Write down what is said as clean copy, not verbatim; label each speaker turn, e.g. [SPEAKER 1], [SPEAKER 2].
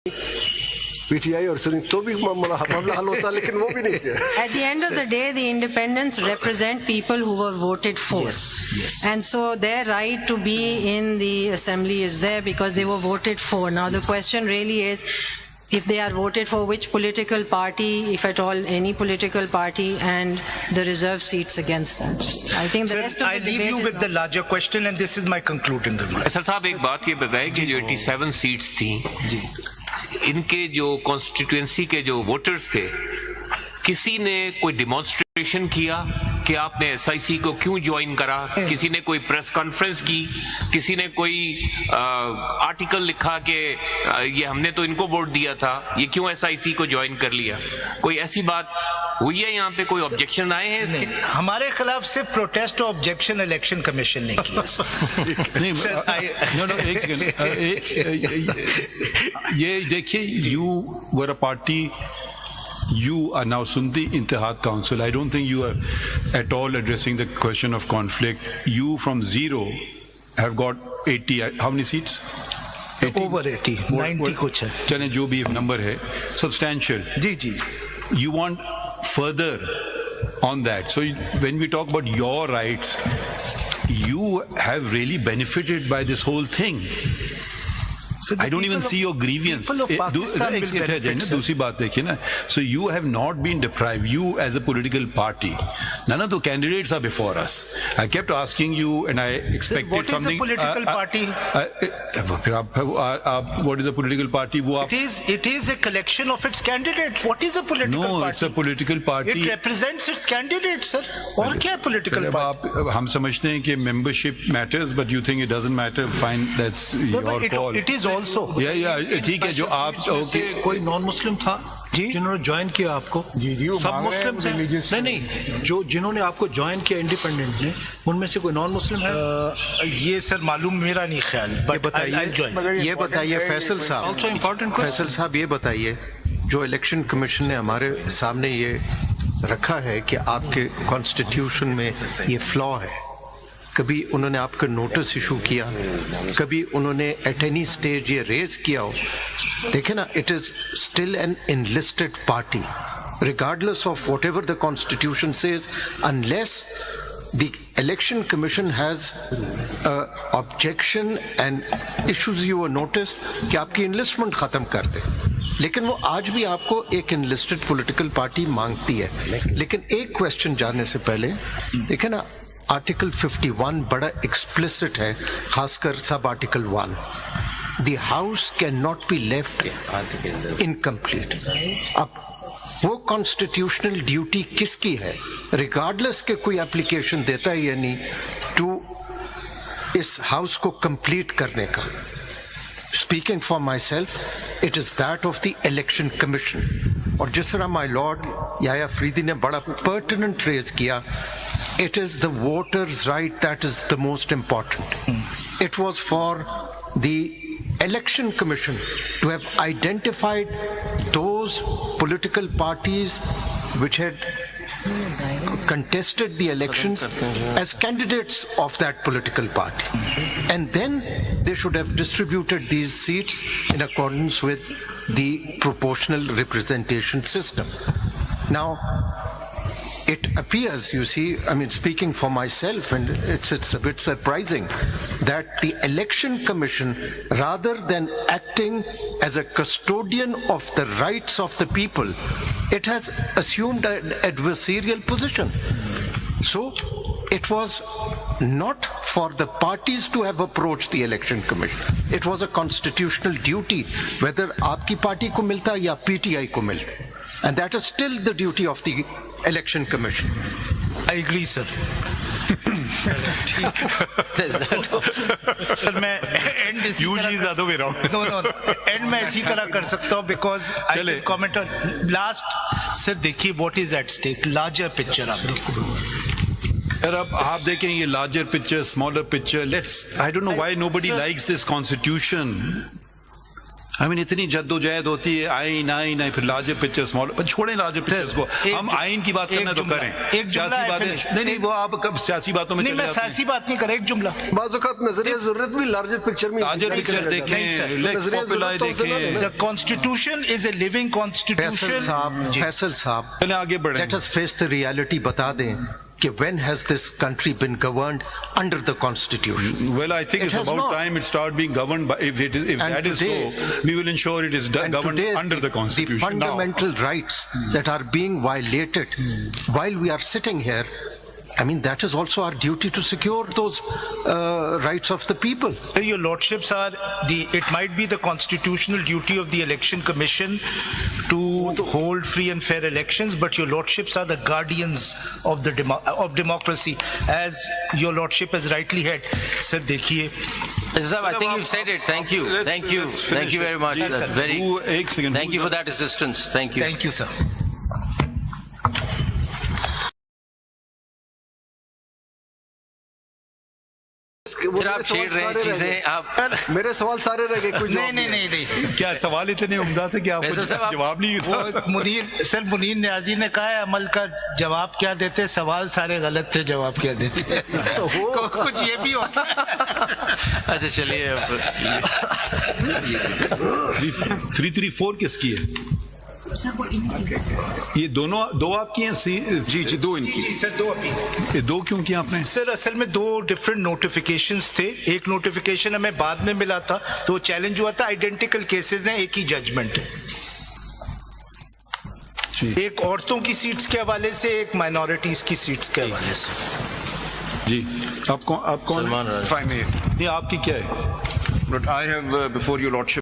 [SPEAKER 1] PTI और सुनी तो भी मामला हल होता, लेकिन वो भी नहीं किया.
[SPEAKER 2] At the end of the day, the independents represent people who were voted for.
[SPEAKER 1] Yes.
[SPEAKER 2] And so their right to be in the assembly is there because they were voted for. Now the question really is, if they are voted for, which political party, if at all any political party, and the reserve seats against that. I think the
[SPEAKER 3] Sir,
[SPEAKER 2] rest of
[SPEAKER 3] I
[SPEAKER 2] the
[SPEAKER 3] leave
[SPEAKER 2] debate
[SPEAKER 3] you
[SPEAKER 2] is
[SPEAKER 3] with
[SPEAKER 2] not-
[SPEAKER 3] the larger question, and this is my concluding remark.
[SPEAKER 4] Sir साहब एक बात ये बताएं कि जो 87 seats थी इनके जो कॉन्स्टिट्यूएंसी के जो वोटर्स थे, किसी ने कोई डिमॉन्स्ट्रेशन किया कि आपने एसआईसी को क्यों ज्वाइन करा? किसी ने कोई प्रेस कॉन्फ्रेंस की? किसी ने कोई आर्टिकल लिखा कि ये हमने तो इनको वोट दिया था, ये क्यों एसआईसी को ज्वाइन कर लिया? कोई ऐसी बात हुई है यहाँ पे? कोई ऑब्जेक्शन आए हैं इसके?
[SPEAKER 3] हमारे खिलाफ सिर्फ प्रोटेस्ट और ऑब्जेक्शन इलेक्शन कमीशन ने किया.
[SPEAKER 5] नहीं,
[SPEAKER 3] Sir,
[SPEAKER 5] एक सेकंड, ये देखिए, you were a party. You are now Sundi Intihad Council. I don't think you are at all addressing the question of conflict. You from zero have got 80. How many seats? 80?
[SPEAKER 3] Over 80, 90 कुछ है.
[SPEAKER 5] चलें जो भी number है, substantial.
[SPEAKER 3] Ji ji.
[SPEAKER 5] You want further on that. So when we talk about your rights, you have really benefited by this whole thing.
[SPEAKER 3] So the
[SPEAKER 5] I don't even
[SPEAKER 3] people
[SPEAKER 5] see your grievance.
[SPEAKER 3] people of Pakistan will benefit, sir.
[SPEAKER 5] दूसरी बात देखिए ना. So you have not been deprived. You as a political party. None of the candidates are before us. I kept asking you, and I expected
[SPEAKER 3] what is a
[SPEAKER 5] something.
[SPEAKER 3] political party?
[SPEAKER 5] फिर आप what is a political party? वो आप.
[SPEAKER 3] It is a collection of its candidates. What is a political party?
[SPEAKER 5] No, it's a political party.
[SPEAKER 3] It represents its candidates, sir. और क्या है political
[SPEAKER 5] चलिए,
[SPEAKER 3] party?
[SPEAKER 5] आप हम समझते हैं कि membership matters, but you think it doesn't matter. Fine, that's
[SPEAKER 3] No,
[SPEAKER 5] your call.
[SPEAKER 3] it is also.
[SPEAKER 5] ठीक है, जो आप
[SPEAKER 6] से कोई नॉन मुस्लिम था
[SPEAKER 3] जी?
[SPEAKER 6] जिन्होंने ज्वाइन किया आपको?
[SPEAKER 1] जी, वो
[SPEAKER 6] सब
[SPEAKER 1] मांग रहे हैं
[SPEAKER 6] मुस्लिम थे?
[SPEAKER 1] religious-
[SPEAKER 6] नहीं, जो जिन्होंने आपको ज्वाइन किया इंडिपेंडेंट ने, उनमें से कोई नॉन मुस्लिम है?
[SPEAKER 3] ये सर मालूम मेरा नहीं ख्याल.
[SPEAKER 7] ये बताइए फैसल साहब,
[SPEAKER 6] Also important question.
[SPEAKER 7] फैसल साहब ये बताइए, जो इलेक्शन कमीशन ने हमारे सामने ये रखा है कि आपके कॉन्स्टिट्यूशन में ये फ्लॉ है, कभी उन्होंने आपको नोटिस इशू किया, कभी उन्होंने एट एनी स्टेज ये रेज किया हो? देखिए ना, it is still an enlisted party regardless of whatever the constitution says, unless the election commission has objection and issues you a notice कि आपकी enlistment खत्म कर दे. लेकिन वो आज भी आपको एक enlisted political party मांगती है. लेकिन एक क्वेश्चन जानने से पहले देखिए ना, आर्टिकल 51 बड़ा एक्सप्लिसिट है, खासकर sub article 1. The house cannot be left incomplete. अब वो कॉन्स्टिट्यूशनल ड्यूटी किसकी है, रिगार्डलेस के कोई एप्लीकेशन देता है या नहीं, टू इस हाउस को कंप्लीट करने का? Speaking for my self, it is that of the election commission. और जिस तरह माई लॉर्ड याया फरीदी ने बड़ा पर्टिनेंट रेज किया, it is the voters' right that is the most important. It was for the election commission to have identified those political parties which had contested the elections as candidates of that political party, and then they should have distributed these seats in accordance with the proportional representation system. Now it appears, you see, I mean, speaking for myself, and it's a bit surprising that the election commission, rather than acting as a custodian of the rights of the people, it has assumed an adversarial position. So it was not for the parties to have approached the election commission. It was a constitutional duty, whether aapki party ko milta ya PTI ko milta. And that is still the duty of the election commission.
[SPEAKER 3] I agree, sir. Sir मैं and इसी and मैं इसी तरह कर सकता हूँ, because I will comment on last. Sir देखिए, what is at stake, larger picture आप देखो.
[SPEAKER 5] यार अब आप देखें ये larger picture, smaller picture. Let's, I don't know why nobody likes this constitution. I mean इतनी जद्दोजहद होती है, आइन आइन आइन, फिर लार्जर पिक्चर स्मॉल, पर छोड़ें लार्जर पिक्चर्स को, हम आइन की बात करना तो करें, सियासी बातें नहीं, वो आप कब सियासी बातों में
[SPEAKER 3] नहीं, मैं सियासी बात नहीं कर रहा, एक जुमला।
[SPEAKER 1] बाज़-औक़ात नजरिया जरूरत भी लार्जर पिक्चर में,
[SPEAKER 5] लार्जर पिक्चर देखें, लेक्स पॉपुलर देखें।
[SPEAKER 3] The constitution is a living constitution.
[SPEAKER 7] Faisal साहब,
[SPEAKER 5] चलें आगे बढ़ें।
[SPEAKER 7] let us face the reality, बता दें कि when has this country been governed under the constitution?
[SPEAKER 5] Well, I think
[SPEAKER 7] It
[SPEAKER 5] it's
[SPEAKER 7] has
[SPEAKER 5] about
[SPEAKER 7] not.
[SPEAKER 5] time it start being governed by, if
[SPEAKER 7] And
[SPEAKER 5] that is
[SPEAKER 7] today-
[SPEAKER 5] so, we will ensure it is
[SPEAKER 7] And
[SPEAKER 5] governed
[SPEAKER 7] today,
[SPEAKER 5] under the constitution.
[SPEAKER 7] The fundamental rights that are being violated while we are sitting here, I mean, that is also our duty to secure those rights of the people.
[SPEAKER 3] Your lordships are it might be the constitutional duty of the election commission to hold free and fair elections, but your lordships are the guardians of the of democracy, as your lordship has rightly said. Sir, dekhiye.
[SPEAKER 8] Sir, I think you've said it. Thank you. Thank you.
[SPEAKER 5] let's
[SPEAKER 8] Thank you
[SPEAKER 5] finish
[SPEAKER 8] very
[SPEAKER 5] it.
[SPEAKER 8] much.
[SPEAKER 5] Ji,
[SPEAKER 8] That's very.
[SPEAKER 5] एक second.
[SPEAKER 8] Thank you for that assistance. Thank you.
[SPEAKER 3] Thank you, sir.
[SPEAKER 8] फिर आप छेड़ रहे हैं चीजें, आप
[SPEAKER 1] मेरे सवाल सारे रह गए, कोई जवाब
[SPEAKER 3] नहीं।
[SPEAKER 5] क्या सवाल इतने उम्दा थे कि आपको
[SPEAKER 8] वैसे साहब,
[SPEAKER 5] जवाब नहीं था?
[SPEAKER 3] वो मुनीर न्याजी ने कहा है, अमल का जवाब क्या देते, सवाल सारे गलत थे, जवाब क्या देते। कुछ ये भी होता है।
[SPEAKER 8] अच्छा चलिए,
[SPEAKER 5] 334 किसकी है? ये दो आपकी हैं? जी जी, दो इनकी।
[SPEAKER 3] सर, दो अपील।
[SPEAKER 5] ये दो क्यों किया आपने?
[SPEAKER 3] सर, असल में दो डिफरेंट नोटिफिकेशंस थे। एक नोटिफिकेशन हमें बाद में मिला था, तो चैलेंज हुआ था, आइडेंटिकल केसेस हैं, एक ही जजमेंट है। एक औरतों की सीट्स के हवाले से, एक माइनॉरिटीज की सीट्स के हवाले से।
[SPEAKER 5] जी, आप कौन?
[SPEAKER 8] सलमान राजा।
[SPEAKER 5] नहीं, आपकी क्या है?
[SPEAKER 9] But I have, before your lordship,